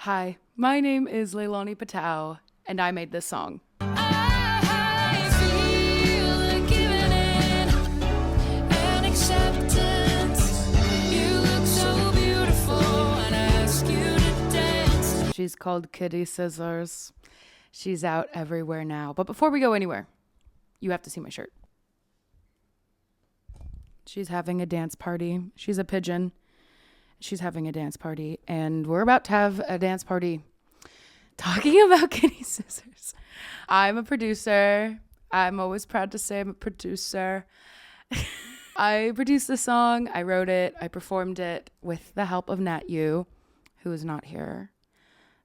Hi, my name is Leilani Patao, and I made this song. She's called Kiddy Scissors. She's out everywhere now. But before we go anywhere, you have to see my shirt. She's having a dance party. She's a pigeon. She's having a dance party. And we're about to have a dance party talking about Kiddy Scissors. I'm a producer. I'm always proud to say I'm a producer. I produced the song. I wrote it. I performed it with the help of Nat Yu, who is not here.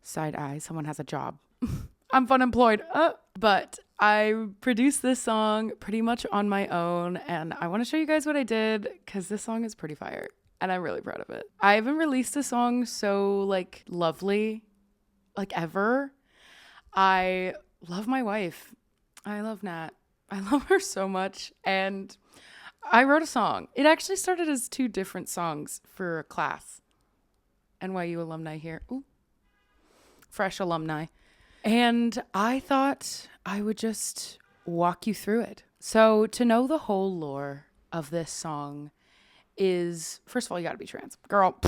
Side eye, someone has a job. I'm fun employed. But I produced this song pretty much on my own, and I want to show you guys what I did because this song is pretty fire, and I'm really proud of it. I haven't released a song so lovely, ever. I love my wife. I love Nat. I love her so much, and I wrote a song. It actually started as 2 different songs for a class. NYU alumni here. Ooh. Fresh alumni. And I thought I would just walk you through it. So to know the whole lore of this song is, first of all, you gotta be trans. Girl.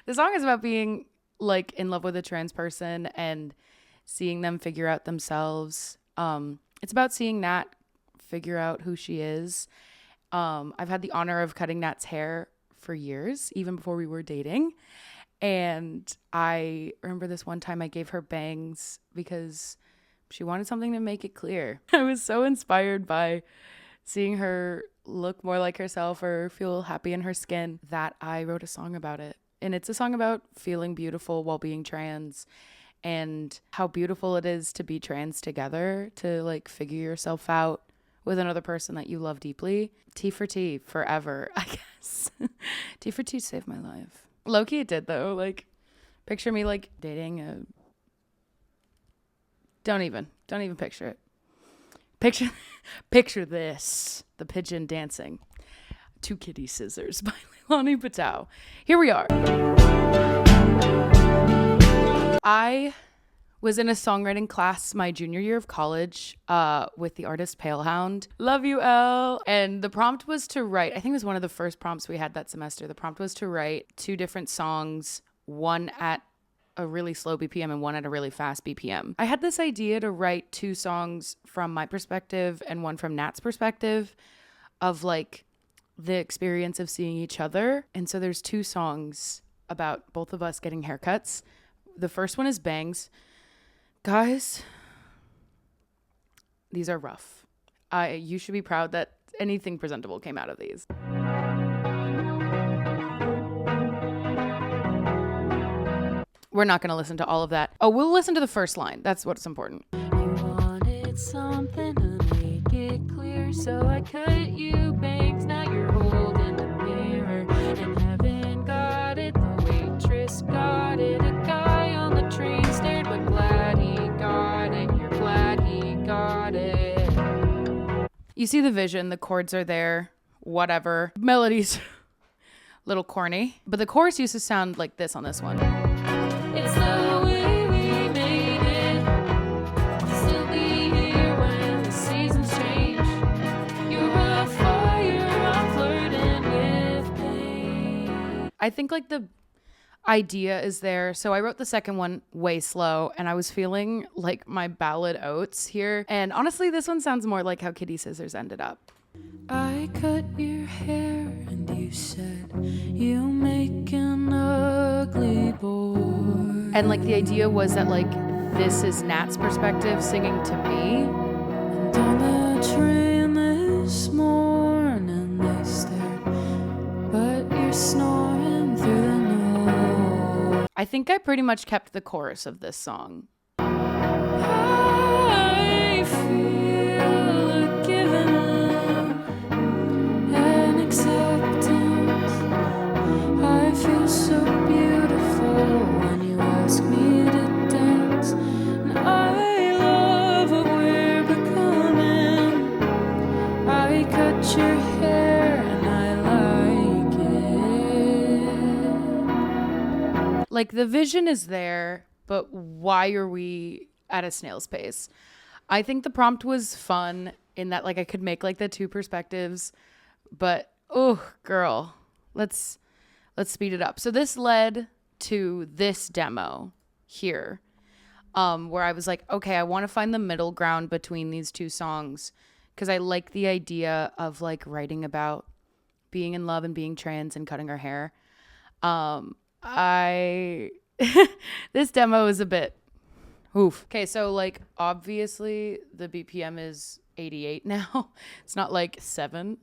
The song is about being in love with a trans person and seeing them figure out themselves. It's about seeing Nat figure out who she is. I've had the honor of cutting Nat's hair for years, even before we were dating. And I remember this one time I gave her bangs because she wanted something to make it clear. I was so inspired by seeing her look more like herself or feel happy in her skin that I wrote a song about it. And it's a song about feeling beautiful while being trans and how beautiful it is to be trans together, to figure yourself out with another person that you love deeply. T for T forever, I guess. T for T saved my life. Low-key it did though. Picture me dating a... Don't even picture it. Picture this. The pigeon dancing to Kiddy Scissors by Leilani Patao. Here we are. I was in a songwriting class my junior year of college with the artist Palehound. Love you, Elle. And the prompt was to write, I think it was one of the first prompts we had that semester. The prompt was to write 2 different songs, one at a really slow BPM and one at a really fast BPM. I had this idea to write 2 songs from my perspective and one from Nat's perspective of the experience of seeing each other. And so there's 2 songs about both of us getting haircuts. The first one is Bangs. Guys, these are rough. You should be proud that anything presentable came out of these. We're not going to listen to all of that. Oh, we'll listen to the first line. That's what's important. You wanted something to make it clear, so I cut you bangs. Now you're holding the mirror and haven't got it. The waitress got it. A guy on the train stared, but glad he got it. You're glad he got it. You see the vision. The chords are there. Whatever. Melodies. Little corny. But the chorus used to sound like this on this one. It's the way we made it. Still be here when the seasons change. You're a fire, I'm flirting with pain. I think the idea is there. So I wrote the second one way slow, and I was feeling my ballad oats here. And honestly, this one sounds more like how Kiddy Scissors ended up. I cut your hair and you said you make an ugly boy. And the idea was that this is Nat's perspective singing to me. And on the train this morning they stared, but you're snoring through the night. I think I pretty much kept the chorus of this song. I feel a giving and acceptance. I feel so beautiful when you ask me to dance. And I love what we're becoming. I cut your hair and I like it. like the vision is there, but why are we at a snail's pace? I think the prompt was fun in that like I could make like the two perspectives, but oh girl, let's speed it up. So this led to this demo here, where I was like, okay, I want to find the middle ground between these two songs because I like the idea of like writing about being in love and being trans and cutting our hair. This demo is a bit oof. Okay, so like obviously the BPM is 88 now. It's not like 7.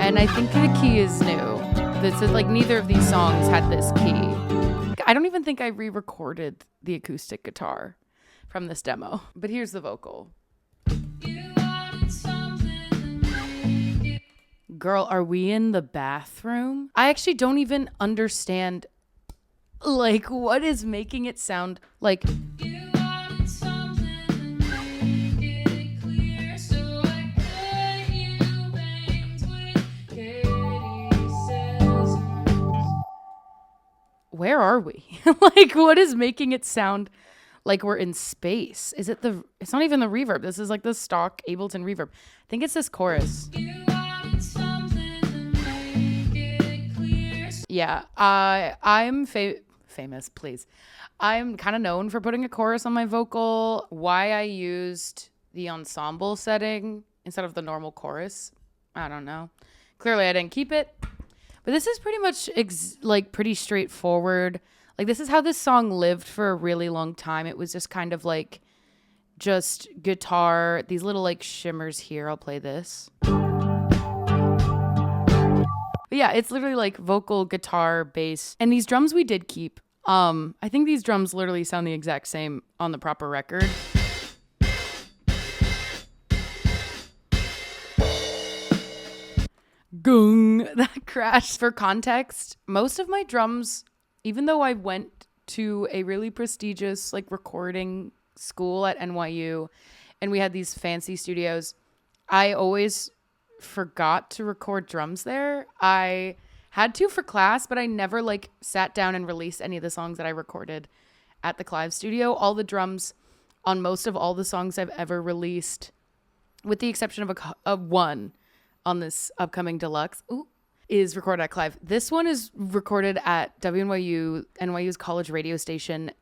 And I think the key is new. This is like neither of these songs had this key. I don't even think I re-recorded the acoustic guitar from this demo. But here's the vocal. Girl, are we in the bathroom? I actually don't even understand like what is making it sound like where are we? Like, what is making it sound like we're in space? Is it it's not even the reverb. This is like the stock Ableton reverb. I think it's this chorus. Yeah, I'm famous, please. I'm kind of known for putting a chorus on my vocal. Why I used the ensemble setting instead of the normal chorus, I don't know. Clearly, I didn't keep it. But this is pretty much like pretty straightforward. Like this is how this song lived for a really long time. It was just kind of like just guitar, these little like shimmers here. I'll play this. But yeah, it's literally like vocal, guitar, bass. And these drums we did keep. I think these drums literally sound the exact same on the proper record. Gung, that crash. For context, most of my drums, even though I went to a really prestigious like recording school at NYU and we had these fancy studios, I always forgot to record drums there. I had to for class, but I never like sat down and released any of the songs that I recorded at the Clive studio. All the drums on most of all the songs I've ever released, with the exception of one on this upcoming deluxe, is recorded at Clive. This one is recorded at WNYU, NYU's college radio station.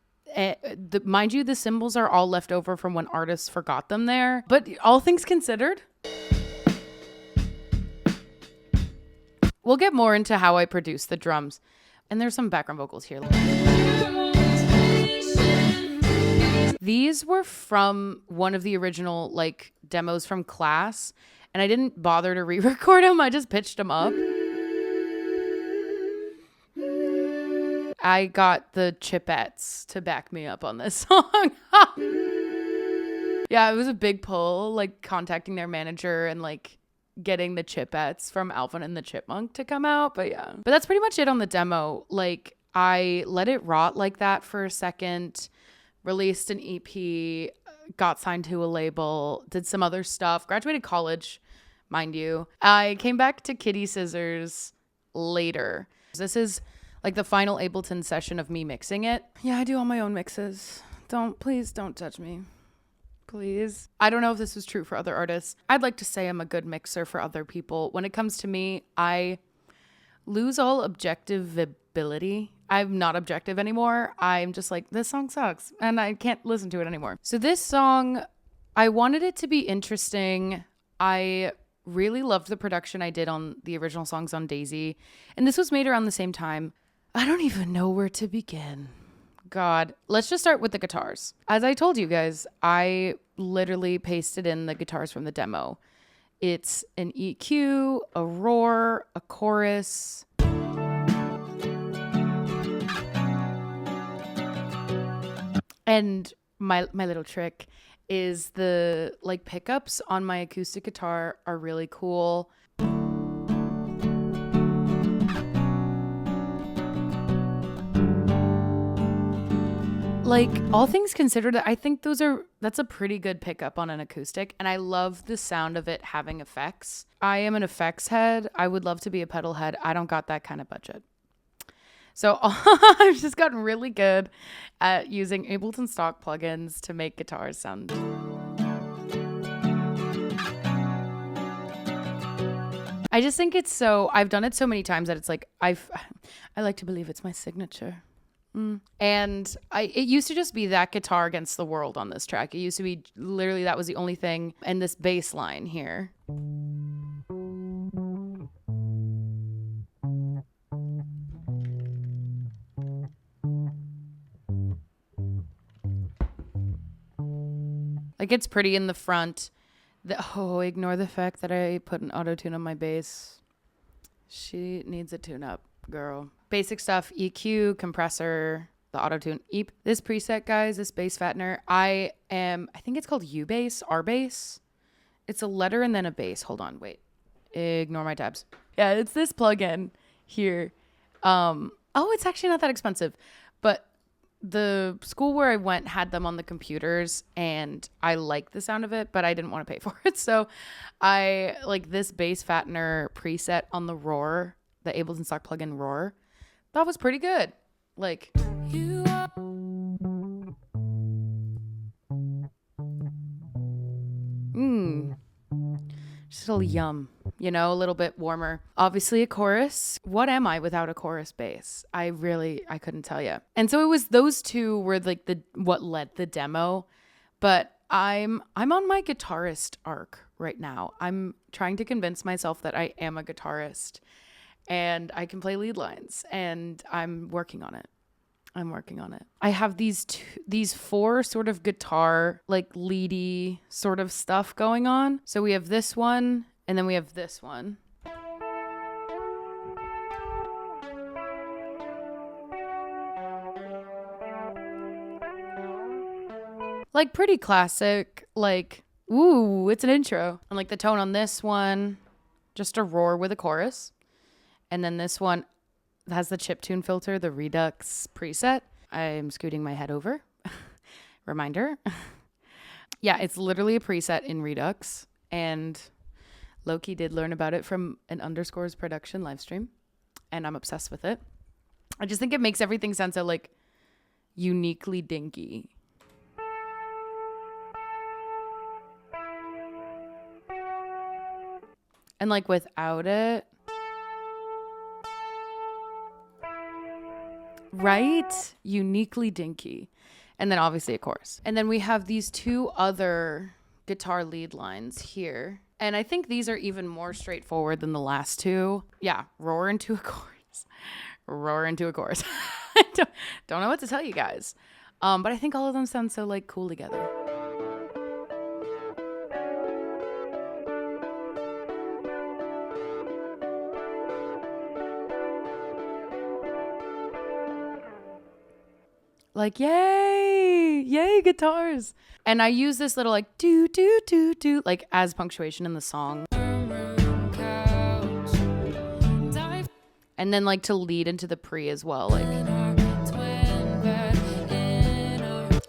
Mind you, the cymbals are all left over from when artists forgot them there. But all things considered, we'll get more into how I produce the drums. And there's some background vocals here. These were from one of the original like demos from class. And I didn't bother to re-record them. I just pitched them up. I got the Chipettes to back me up on this song. Yeah, it was a big pull, like contacting their manager and like getting the Chipettes from Alvin and the Chipmunk to come out. But yeah, but that's pretty much it on the demo. Like I let it rot like that for a second, released an EP, got signed to a label, did some other stuff, graduated college, mind you. I came back to Kiddy Scissors later. This is like the final Ableton session of me mixing it. Yeah, I do all my own mixes. Please don't judge me. Please. I don't know if this is true for other artists. I'd like to say I'm a good mixer for other people. When it comes to me, I lose all objectivity. I'm not objective anymore. I'm just like, this song sucks and I can't listen to it anymore. So this song, I wanted it to be interesting. I really loved the production I did on the original songs on Daisy. And this was made around the same time. I don't even know where to begin. God, let's just start with the guitars. As I told you guys, I literally pasted in the guitars from the demo. It's an EQ, a roar, a chorus. And my little trick is the like pickups on my acoustic guitar are really cool. Like all things considered, I think that's a pretty good pickup on an acoustic, and I love the sound of it having effects. I am an effects head. I would love to be a pedal head. I don't got that kind of budget. So I've just gotten really good at using Ableton stock plugins to make guitars sound. I just think it's so, I've done it so many times that it's like, I like to believe it's my signature. And it used to just be that guitar against the world on this track. It used to be literally, that was the only thing. And this bass line here. Like, it's pretty in the front. Ignore the fact that I put an auto-tune on my bass. She needs a tune-up, girl. Basic stuff, EQ, compressor, the auto-tune. This preset, guys, this bass fattener, I think it's called U-bass, R-bass. It's a letter and then a bass. Hold on, wait. Ignore my tabs. Yeah, it's this plugin here. It's actually not that expensive. But the school where I went had them on the computers, and I like the sound of it, but I didn't want to pay for it. So I like this bass fattener preset on the Roar, the Ableton stock plugin Roar. That was pretty good. Like, just a little yum, a little bit warmer. Obviously a chorus. What am I without a chorus bass? I couldn't tell you. And so it was those two were like what led the demo. But I'm on my guitarist arc right now. I'm trying to convince myself that I am a guitarist and I can play lead lines, and I'm working on it. I have these 4 sort of guitar, like leady sort of stuff going on. So we have this one, and then we have this one. Like pretty classic, like, ooh, it's an intro. And like the tone on this one, just a roar with a chorus. And then this one has the chiptune filter, the Redux preset. I'm scooting my head over. Reminder. Yeah, it's literally a preset in Redux. And Loki did learn about it from an Underscores production live stream. And I'm obsessed with it. I just think it makes everything sound so like uniquely dinky. And like without it, right? Uniquely dinky. And then obviously a chorus. And then we have these 2 other guitar lead lines here. And I think these are even more straightforward than the last 2. Yeah, roar into a chorus. Roar into a chorus. I don't know what to tell you guys. But I think all of them sound so like cool together. Like, yay guitars. And I use this little like do do do do like as punctuation in the song. And then like to lead into the pre as well,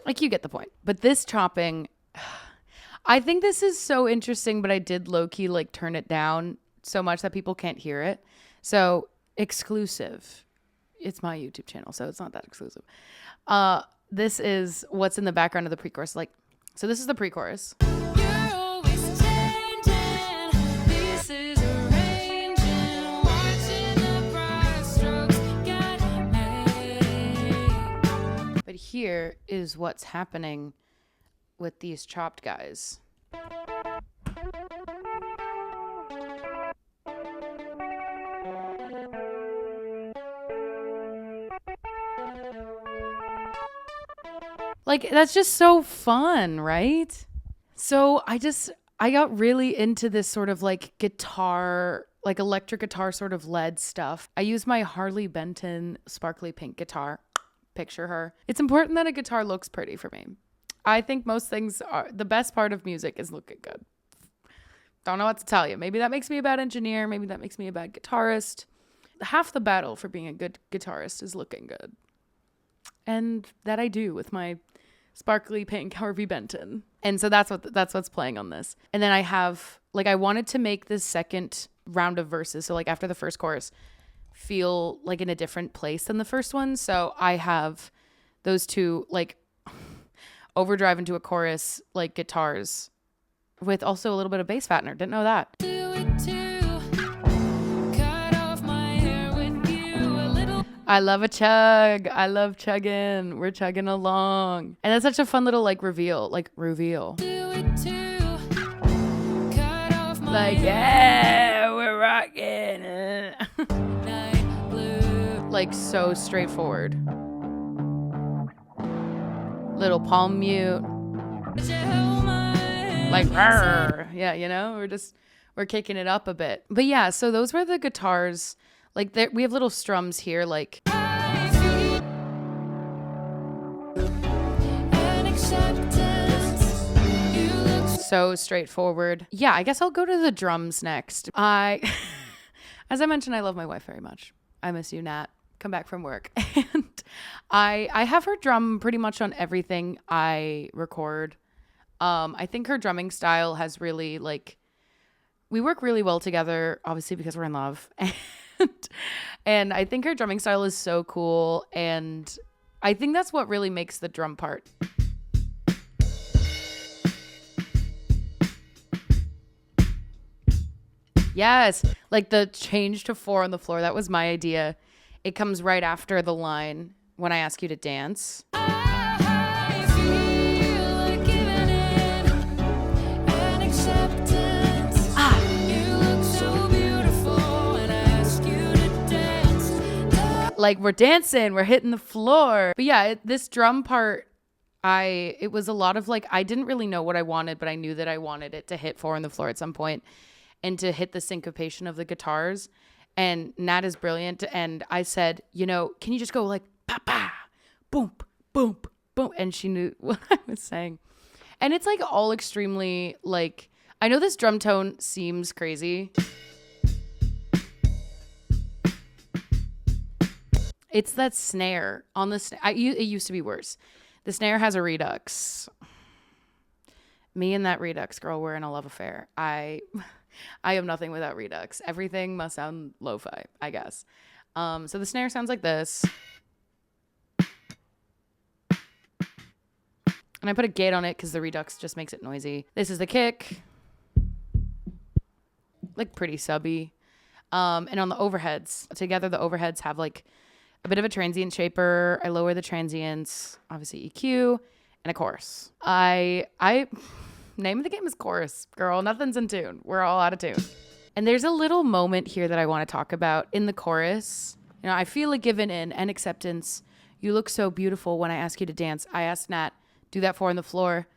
like you get the point. But this chopping, I think this is so interesting, but I did low-key like turn it down so much that people can't hear it. So exclusive. It's my YouTube channel, so it's not that exclusive. This is what's in the background of the pre-chorus. Like, so this is the pre-chorus. You're always changing, pieces arranging, watching the broad strokes get made. But here is what's happening with these chopped guys. Like, that's just so fun, right? So I got really into this sort of like guitar, like electric guitar sort of LED stuff. I use my Harley Benton sparkly pink guitar. Picture her. It's important that a guitar looks pretty for me. I think most things are, the best part of music is looking good. Don't know what to tell you. Maybe that makes me a bad engineer. Maybe that makes me a bad guitarist. Half the battle for being a good guitarist is looking good. And that I do with my sparkly pink Harvey Benton. And so that's what's playing on this. And then I have, like, I wanted to make this second round of verses. So like after the first chorus, feel like in a different place than the first one. So I have those two like overdrive into a chorus, like guitars with also a little bit of bass fattener. Didn't know that. I love a chug. I love chugging. We're chugging along. And that's such a fun little like reveal. Like, yeah, we're rocking. Like, so straightforward. Little palm mute. Like, yeah, you know, we're kicking it up a bit. But yeah, so those were the guitars. Like, we have little strums here, like. So straightforward. Yeah, I guess I'll go to the drums next. As I mentioned, I love my wife very much. I miss you, Nat. Come back from work. And I have her drum pretty much on everything I record. I think her drumming style has really, like, we work really well together, obviously because we're in love. And I think her drumming style is so cool. And I think that's what really makes the drum part. Yes, like the change to 4 on the floor. That was my idea. It comes right after the line, when I ask you to dance. Like, we're dancing, we're hitting the floor. But yeah, this drum part, it was a lot of like, I didn't really know what I wanted, but I knew that I wanted it to hit 4 on the floor at some point and to hit the syncopation of the guitars. And Nat is brilliant. And I said, you know, can you just go like, pa-pa, boom, boom, boom. And she knew what I was saying. And it's like all extremely like, I know this drum tone seems crazy. It's that snare on the snare. It used to be worse. The snare has a redux. Me and that redux girl, we're in a love affair. I am nothing without redux. Everything must sound lo-fi, I guess. So the snare sounds like this. And I put a gate on it because the redux just makes it noisy. This is the kick. Like, pretty subby. And on the overheads, together the overheads have like a bit of a transient shaper. I lower the transients, obviously EQ, and a chorus. Name of the game is chorus, girl. Nothing's in tune. We're all out of tune. And there's a little moment here that I want to talk about in the chorus. You know, I feel a given in and acceptance. You look so beautiful when I ask you to dance. I asked Nat, do that 4 on the floor.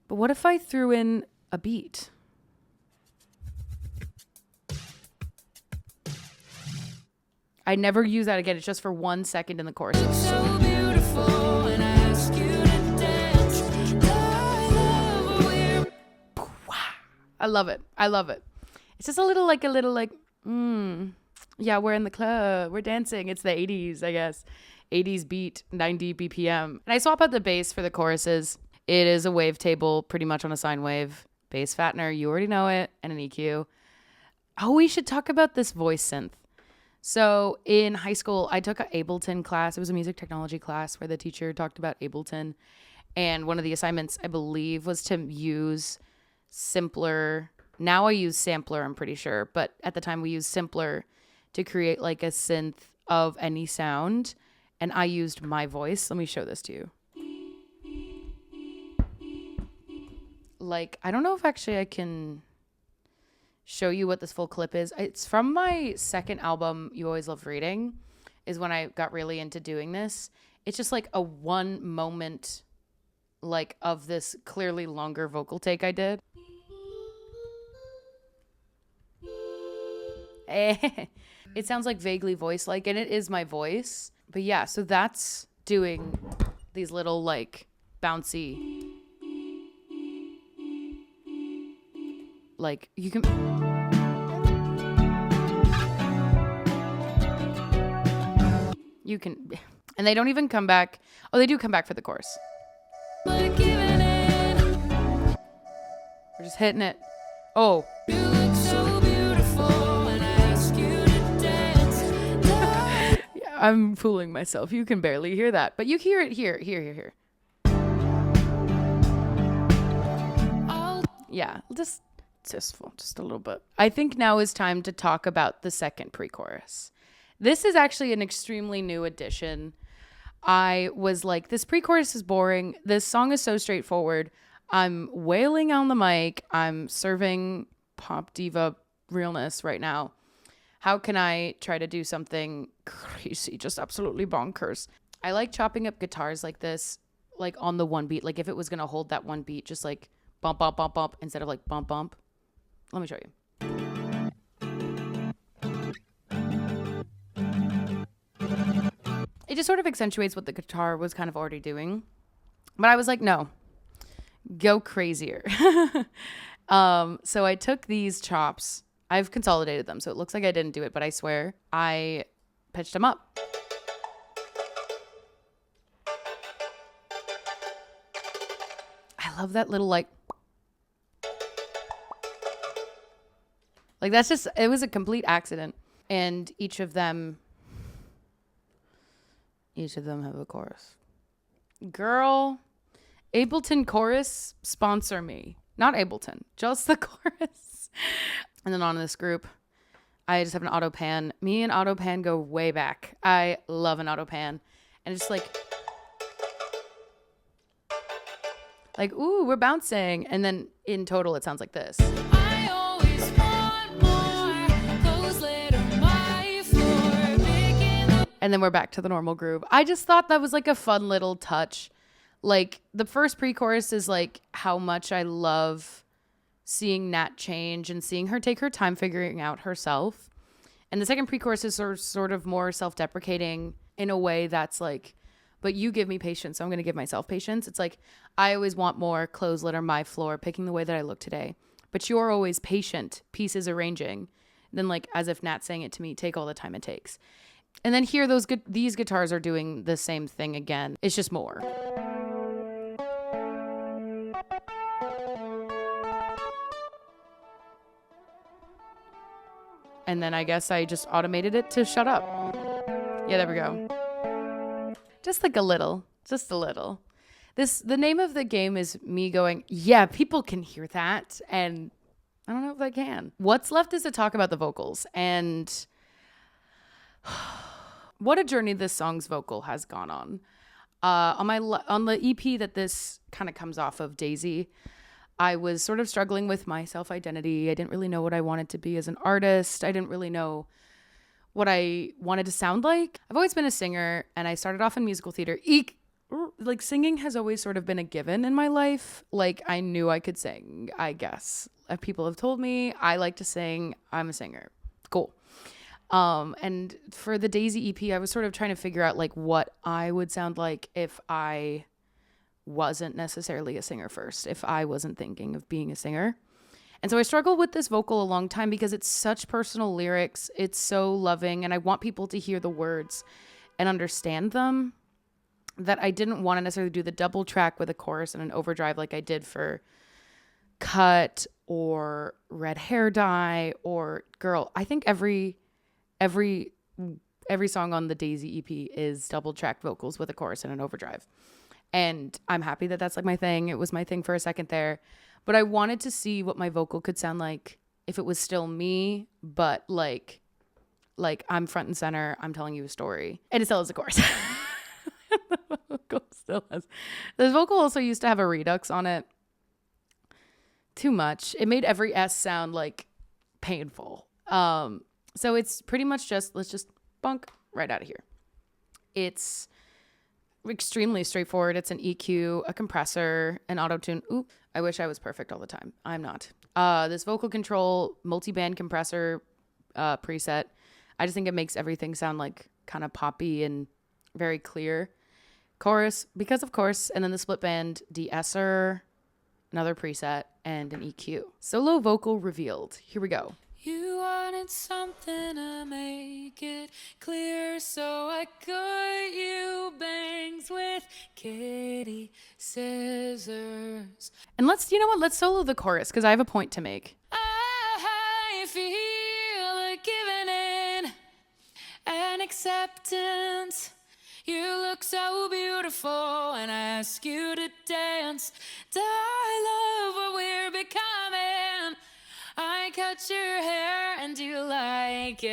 But what if I threw in a beat? I never use that again. It's just for 1 second in the chorus. It's so beautiful when I ask you to dance. I love it. I love it. It's just a little like, yeah, we're in the club. We're dancing. It's the 80s, I guess. 80s beat, 90 BPM. And I swap out the bass for the choruses. It is a wavetable, pretty much on a sine wave. Bass fattener, you already know it, and an EQ. Oh, we should talk about this voice synth. So in high school, I took an Ableton class. It was a music technology class where the teacher talked about Ableton. And one of the assignments, I believe, was to use Simpler. Now I use Sampler, I'm pretty sure. But at the time, we used Simpler to create like a synth of any sound. And I used my voice. Let me show this to you. Like, I don't know if actually I can show you what this full clip is. It's from my second album, You Always Loved Reading, is when I got really into doing this. It's just like a 1 moment like of this clearly longer vocal take I did. It sounds like vaguely voice-like, and it is my voice. But yeah, so that's doing these little like bouncy, like you can. And they don't even come back. Oh, they do come back for the chorus. We're just hitting it. Oh. You look so beautiful when I ask you to dance. I'm fooling myself. You can barely hear that, but you hear it here. Yeah, just a little bit. I think now is time to talk about the second pre-chorus. This is actually an extremely new addition. I was like, this pre-chorus is boring. This song is so straightforward. I'm wailing on the mic. I'm serving pop diva realness right now. How can I try to do something crazy, just absolutely bonkers? I like chopping up guitars like this, like on the one beat. Like if it was going to hold that one beat, just like bump, bump, bump, bump, instead of like bump, bump. Let me show you. It just sort of accentuates what the guitar was kind of already doing. But I was like, no, go crazier. So I took these chops. I've consolidated them, so it looks like I didn't do it, but I swear I pitched them up. I love that little like that's just, it was a complete accident. And each of them have a chorus. Girl, Ableton chorus, sponsor me. Not Ableton, just the chorus. And then on this group, I just have an auto pan. Me and auto pan go way back. I love an auto pan. And it's like, ooh, we're bouncing. And then in total, it sounds like this. I always want more. Clothes later, my floor, and then we're back to the normal groove. I just thought that was like a fun little touch. Like the first pre-chorus is like how much I love seeing Nat change and seeing her take her time figuring out herself. And the second pre-chorus is sort of more self-deprecating in a way that's like, but you give me patience, so I'm going to give myself patience. It's like, I always want more, clothes litter my floor, picking the way that I look today. But you're always patient, pieces arranging. And then like, as if Nat's saying it to me, take all the time it takes. And then here, these guitars are doing the same thing again. It's just more. And then I guess I just automated it to shut up. Yeah, there we go. Just like a little. The name of the game is me going, yeah, people can hear that. And I don't know if they can. What's left is to talk about the vocals. And what a journey this song's vocal has gone on. On the EP that this kind of comes off of, Daisy, I was sort of struggling with my self-identity. I didn't really know what I wanted to be as an artist. I didn't really know what I wanted to sound like. I've always been a singer, and I started off in musical theater. Like, singing has always sort of been a given in my life. Like, I knew I could sing, I guess. People have told me I like to sing. I'm a singer. Cool. And for the Daisy EP, I was sort of trying to figure out, like, what I would sound like if I wasn't necessarily a singer first, if I wasn't thinking of being a singer. And so I struggled with this vocal a long time because it's such personal lyrics. It's so loving, and I want people to hear the words and understand them, that I didn't want to necessarily do the double track with a chorus and an overdrive like I did for Cut or Red Hair Dye or Girl. I think every song on the Daisy EP is double track vocals with a chorus and an overdrive. And I'm happy that that's like my thing. It was my thing for a second there. But I wanted to see what my vocal could sound like if it was still me, but like I'm front and center. I'm telling you a story. And it still has a chorus. The vocal still has. The vocal also used to have a redux on it. Too much. It made every S sound like painful. So it's pretty much just, let's just bunk right out of here. It's extremely straightforward. It's an EQ, a compressor, an auto-tune. Ooh, I wish I was perfect all the time. I'm not. This vocal control multi-band compressor preset, I just think it makes everything sound like kind of poppy and very clear. Chorus, because of course, and then the split band de-esser, another preset, and an EQ. Solo vocal revealed. Here we go. You wanted something to make it clear, so I cut you bangs with kiddy scissors. And let's solo the chorus, because I have a point to make. I feel like giving in, and acceptance. You look so beautiful, and I ask you to dance. I love what we're becoming. I cut your hair, and you like it.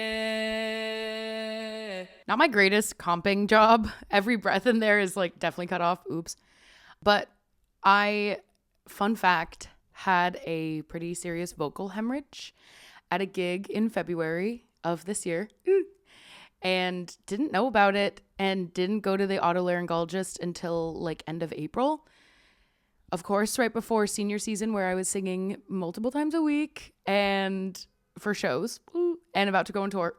Not my greatest comping job. Every breath in there is like definitely cut off. Oops. But fun fact, had a pretty serious vocal hemorrhage at a gig in February of this year. And didn't know about it and didn't go to the otolaryngologist until like end of April. Of course, right before senior season, where I was singing multiple times a week and for shows and about to go on tour.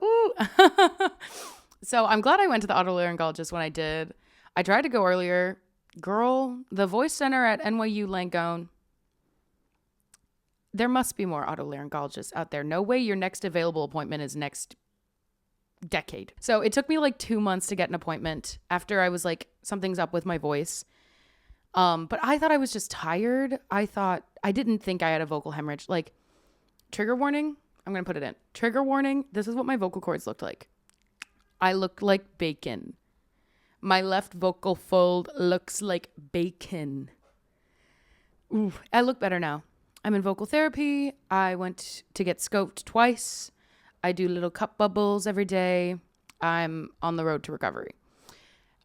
So I'm glad I went to the otolaryngologist when I did. I tried to go earlier. Girl, the voice center at NYU Langone, there must be more otolaryngologists out there. No way your next available appointment is next decade. So it took me like 2 months to get an appointment after I was like, something's up with my voice. But I thought I was just tired. I didn't think I had a vocal hemorrhage. Like, trigger warning, I'm going to put it in. Trigger warning, this is what my vocal cords looked like. I look like bacon. My left vocal fold looks like bacon. Ooh, I look better now. I'm in vocal therapy. I went to get scoped twice. I do little cup bubbles every day. I'm on the road to recovery.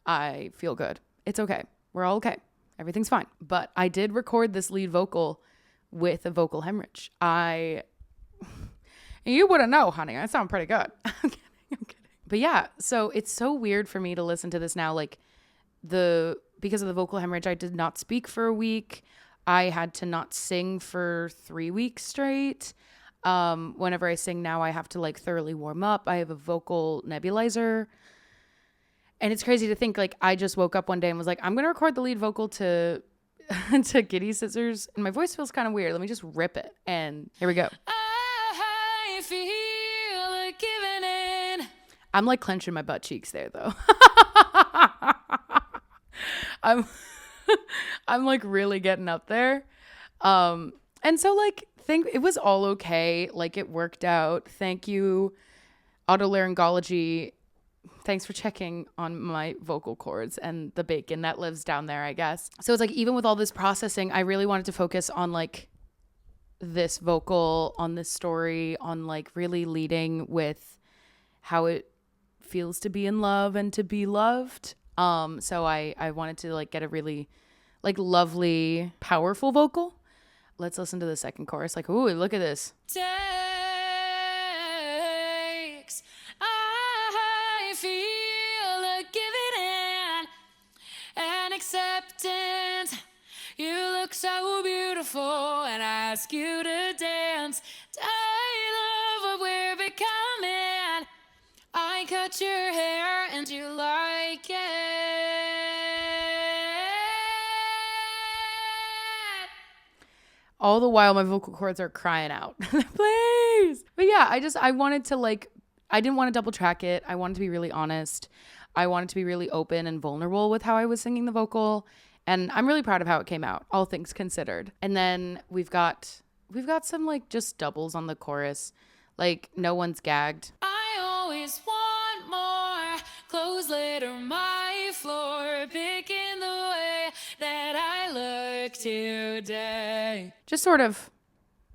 I feel good. It's okay. We're all okay. Everything's fine. But I did record this lead vocal with a vocal hemorrhage. You wouldn't know, honey. I sound pretty good. I'm kidding. But yeah, so it's so weird for me to listen to this now. Like, because of the vocal hemorrhage, I did not speak for a week. I had to not sing for 3 weeks straight. Whenever I sing now, I have to like thoroughly warm up. I have a vocal nebulizer. And it's crazy to think, like, I just woke up one day and was like, I'm going to record the lead vocal to Kiddy Scissors. And my voice feels kind of weird. Let me just rip it. And here we go. I feel like giving in. I'm like clenching my butt cheeks there, though. I'm like really getting up there. And so like, think it was all okay. Like, it worked out. Thank you, otolaryngology. Thanks for checking on my vocal cords and the bacon that lives down there, I guess. So it's like, even with all this processing, I really wanted to focus on like this vocal, on this story, on like really leading with how it feels to be in love and to be loved. So I wanted to like get a really like lovely, powerful vocal. Let's listen to the second chorus. Like, ooh, look at this. Takes, I feel like giving in and acceptance. You look so beautiful, and I ask you to dance. I love what we're becoming. I cut your hair, and you like it. All the while my vocal cords are crying out. Please. But yeah, I wanted to like, I didn't want to double track it. I wanted to be really honest. I wanted to be really open and vulnerable with how I was singing the vocal. And I'm really proud of how it came out, all things considered. And then we've got some like just doubles on the chorus. Like, no one's gagged. I always want more clothes laid on my floor, picking the way that I look today. Just sort of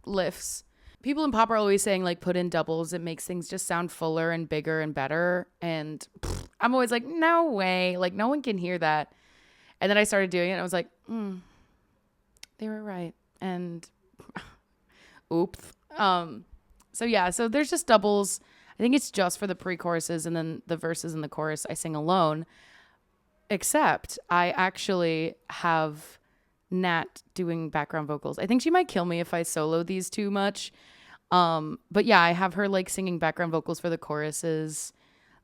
lifts. People in pop are always saying like, put in doubles. It makes things just sound fuller and bigger and better. And I'm always like, no way. Like, no one can hear that. And then I started doing it and I was like, they were right. And oops. So yeah, so there's just doubles. I think it's just for the pre-choruses, and then the verses and the chorus I sing alone. Except I actually have Nat doing background vocals. I think she might kill me if I solo these too much. But yeah, I have her like singing background vocals for the choruses.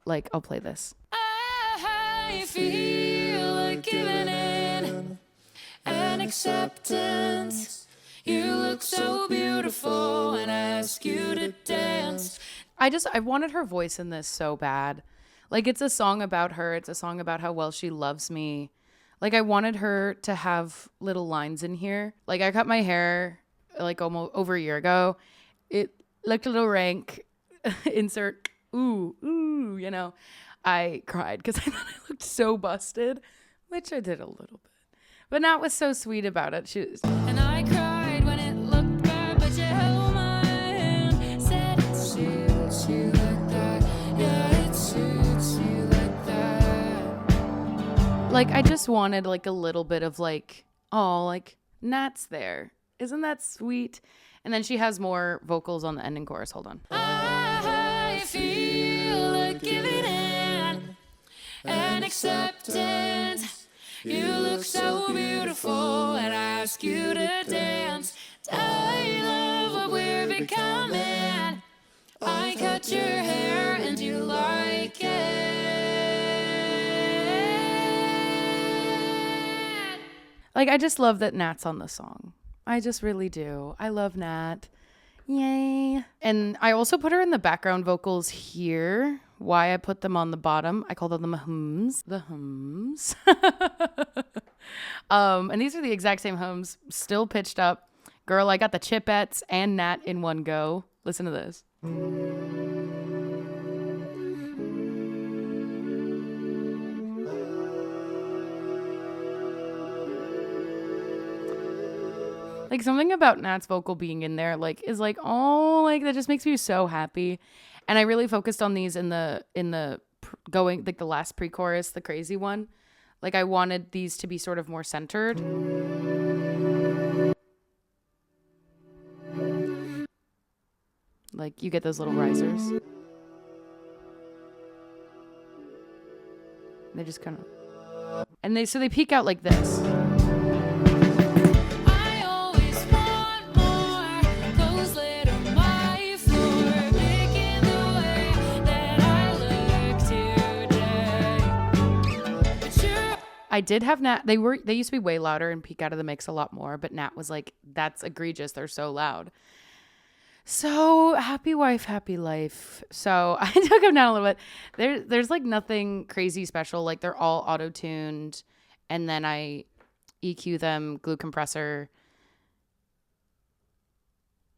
Like, I'll play this. I feel like giving in and acceptance. You look so beautiful, and I ask you to dance. I wanted her voice in this so bad. Like, it's a song about her. It's a song about how well she loves me. Like, I wanted her to have little lines in here. Like, I cut my hair like almost over a year ago. It looked a little rank. Insert, ooh, you know. I cried because I thought I looked so busted, which I did a little bit. But Nat was so sweet about it. She was, And I cried when it looked bad, but you held my hand. Said it suits you like that. Yeah, it suits you like that. like, I just wanted like a little bit of like, oh, like Nat's there. Isn't that sweet? And then she has more vocals on the ending chorus. Hold on. I feel like giving in and acceptance. You look so beautiful, and I ask you to dance. I love what we're becoming. I cut your hair, and you like it. Like, I just love that Nat's on the song. I just really do. I love Nat. Yay. And I also put her in the background vocals here. Why I put them on the bottom, I call them the hums. The hums. And these are the exact same hums, still pitched up. Girl, I got the Chipettes and Nat in one go. Listen to this. Like, something about Nat's vocal being in there, like, is like, oh, like, that just makes me so happy. And I really focused on these in the going, like, the last pre-chorus, the crazy one. Like, I wanted these to be sort of more centered. Like, you get those little risers. They just kind of, and they peek out like this. I always want more. Clothes laid on my floor, picking the way that I look today. But you're I did have Nat. They used to be way louder and peek out of the mix a lot more, but Nat was like, that's egregious. They're so loud. So happy wife, happy life. So I took them down a little bit. There's like nothing crazy special. Like, they're all auto-tuned, and then I EQ them, glue compressor.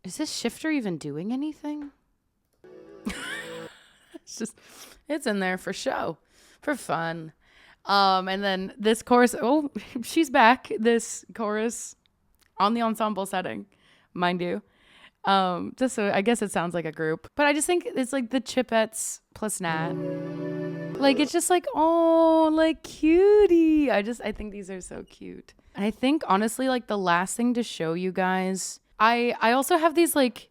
Is this shifter even doing anything? It's in there for show, for fun. And then this chorus, oh, she's back. This chorus on the ensemble setting, mind you. Just so I guess it sounds like a group, but I just think it's like the Chipettes plus Nat. Like, it's just like, oh, like cutie. I think these are so cute. And I think honestly, like, the last thing to show you guys, I also have these like,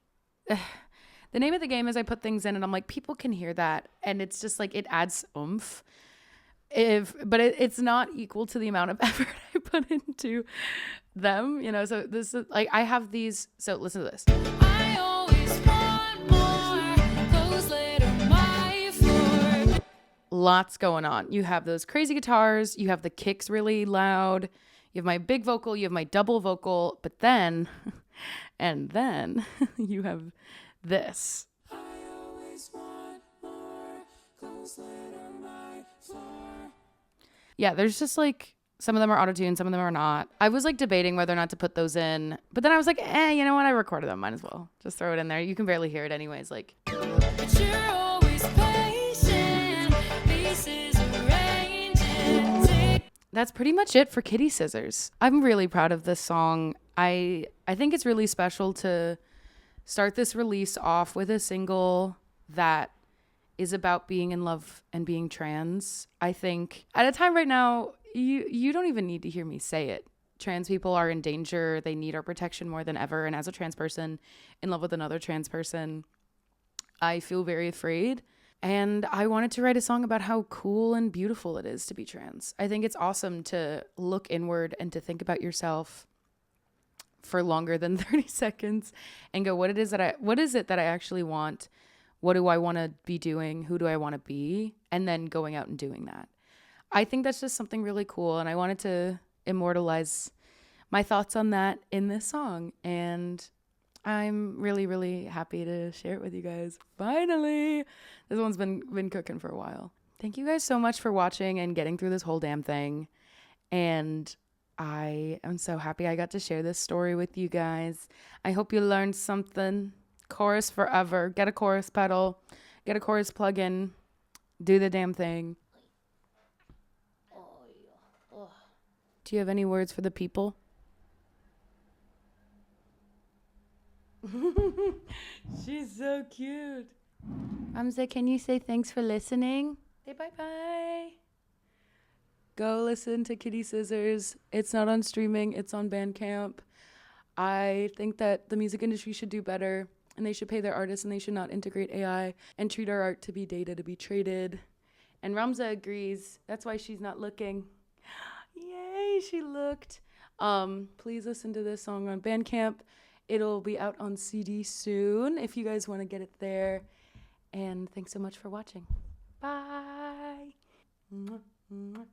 the name of the game is I put things in and I'm like, people can hear that. And it's just like, it adds oomph. But it's not equal to the amount of effort I put into them, you know. So this is like, I have these. So listen to this. I always want more. Clothes laid on my floor. Lots going on. You have those crazy guitars. You have the kicks really loud. You have my big vocal. You have my double vocal. But then, and then you have this. I always want more. Clothes laid on my floor. Yeah, there's just like, some of them are auto-tuned, some of them are not. I was like debating whether or not to put those in, but then I was like, you know what? I recorded them. Might as well just throw it in there. You can barely hear it anyways. Like, But you're always patient. Pieces arranging. that's pretty much it for Kitty Scissors. I'm really proud of this song. I think it's really special to start this release off with a single that is about being in love and being trans. I think at a time right now, you don't even need to hear me say it. Trans people are in danger. They need our protection more than ever. And as a trans person in love with another trans person, I feel very afraid. And I wanted to write a song about how cool and beautiful it is to be trans. I think it's awesome to look inward and to think about yourself for longer than 30 seconds and go, what is it that I actually want? What do I want to be doing? Who do I want to be? And then going out and doing that. I think that's just something really cool. And I wanted to immortalize my thoughts on that in this song. And I'm really, really happy to share it with you guys. Finally. This one's been cooking for a while. Thank you guys so much for watching and getting through this whole damn thing. And I am so happy I got to share this story with you guys. I hope you learned something. Chorus forever. Get a chorus pedal. Get a chorus plugin. Do the damn thing. Do you have any words for the people? She's so cute. Amza, can you say thanks for listening? Say bye-bye. Go listen to Kitty Scissors. It's not on streaming. It's on Bandcamp. I think that the music industry should do better, and they should pay their artists, and they should not integrate AI and treat our art to be data to be traded. And Ramza agrees. That's why she's not looking. Yay, she looked. Please listen to this song on Bandcamp. It'll be out on CD soon if you guys want to get it there. And thanks so much for watching. Bye. Mwah, mwah.